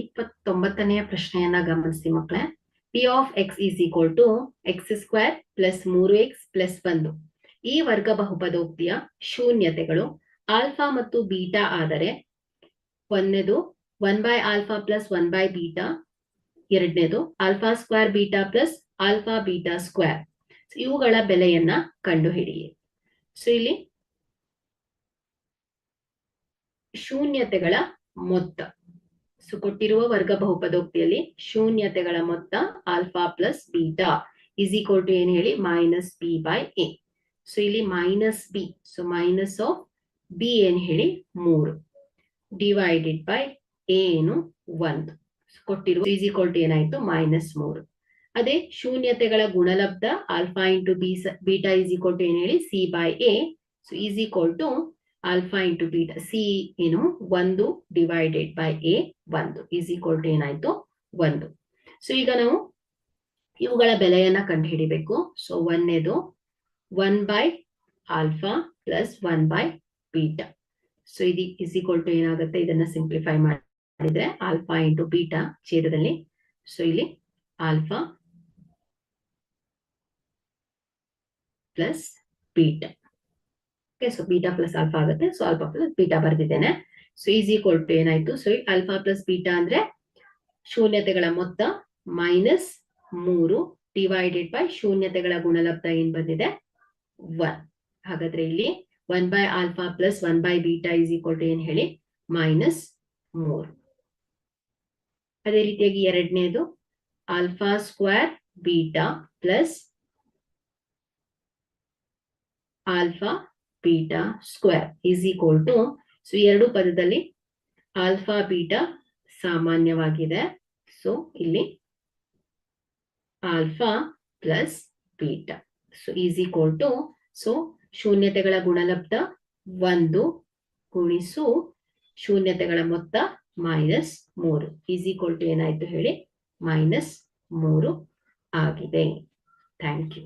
29ನೆಯ ಪ್ರಶ್ನೆಯನ್ನ ಗಮನಿಸಿ ಮಕ್ಕಳೇ. P of x is equal to x square plus 3x plus 1 ಈ ವರ್ಗ ಬಹುಪದೋಕ್ತಿಯ ಶೂನ್ಯತೆಗಳು ಆಲ್ಫಾ ಮತ್ತು ಬೀಟಾ ಆದರೆ ಒಂದನೇದು 1/α ಪ್ಲಸ್ 1/β, ಎರಡನೇದು alpha square beta plus alpha beta square. ಇವುಗಳ ಬೆಲೆಯನ್ನ ಕಂಡುಹಿಡಿಯಿ. ಸೊ ಇಲ್ಲಿ ಶೂನ್ಯತೆಗಳ ಮೊತ್ತ, ಸೊ ಕೊಟ್ಟಿರುವ ವರ್ಗ ಬಹುಪದೋಕ್ತಿಯಲ್ಲಿ ಶೂನ್ಯತೆಗಳ ಮೊತ್ತ alpha plus beta is equal to ಏನ್ ಹೇಳಿ -b/a. ಸೊ ಇಲ್ಲಿ -b, so minus of b ಏನ್ ಹೇಳಿ 3 ಡಿವೈಡೆಡ್ ಬೈ a ಏನು 1 ಕೊಟ್ಟಿರುವ ಇಸ್ ಈಕ್ವಲ್ ಟು ಏನಾಯ್ತು -3. ಅದೇ ಶೂನ್ಯತೆಗಳ ಗುಣಲಬ್ಧ alpha into beta is equal to ಏನ್ ಹೇಳಿ c/a. So is equal to alpha into beta, C ಏನು 1 divided by a 1 is equal to ಏನಾಯ್ತು 1. ಸೊ ಈಗ ನಾವು ಇವುಗಳ ಬೆಲೆಯನ್ನ ಕಂಡುಹಿಡಿಬೇಕು. ಸೊ ಒಂದನೇದು 1/α ಪ್ಲಸ್ 1/β. ಸೊ ಇದು ಇಸ್ ಈಕ್ವಲ್ ಟು ಏನಾಗುತ್ತೆ, ಇದನ್ನ ಸಿಂಪ್ಲಿಫೈ ಮಾಡಿದ್ರೆ ಆಲ್ಫಾ ಇಂಟು ಬೀಟಾ ಛೇದದಲ್ಲಿ, ಸೊ ಇಲ್ಲಿ alpha plus beta. Okay, so beta plus alpha ಆಗುತ್ತೆ. ಸೊ ಆಲ್ಫಾ ಪ್ಲಸ್ ಬೀಟಾ ಬರ್ದಿದ್ದೇನೆ. ಸೊ ಈಸ್ ಈಕ್ವಲ್ ಟು ಏನಾಯ್ತು, ಸೊ ಆಲ್ಫಾ ಪ್ಲಸ್ ಬೀಟಾ ಅಂದ್ರೆ ಶೂನ್ಯತೆಗಳ ಮೊತ್ತ -3 ಡಿವೈಡೆಡ್ ಬೈ ಶೂನ್ಯತೆಗಳ ಗುಣಲಬ್ಧ ಏನ್ ಬಂದಿದೆ 1. ಹಾಗಾದ್ರೆ ಇಲ್ಲಿ 1/α ಪ್ಲಸ್ 1/β ಇಸ್ ಈಕ್ವಲ್ ಟು ಏನ್ ಹೇಳಿ -3. ಅದೇ ರೀತಿಯಾಗಿ ಎರಡನೇದು alpha square beta plus alpha beta square is equal to, so ಎರಡು ಪದದಲ್ಲಿ ಆಲ್ಫಾ ಬೀಟಾ ಸಾಮಾನ್ಯವಾಗಿದೆ. ಸೊ ಇಲ್ಲಿ alpha plus beta, so is equal to, so ಶೂನ್ಯತೆಗಳ ಗುಣಲಬ್ಧ 1 ಗುಣಿಸು ಶೂನ್ಯತೆಗಳ ಮೊತ್ತ -3 ಈಸ್ ಈಕ್ವಲ್ ಟು ಏನಾಯ್ತು ಹೇಳಿ -3 ಆಗಿದೆ. Thank you.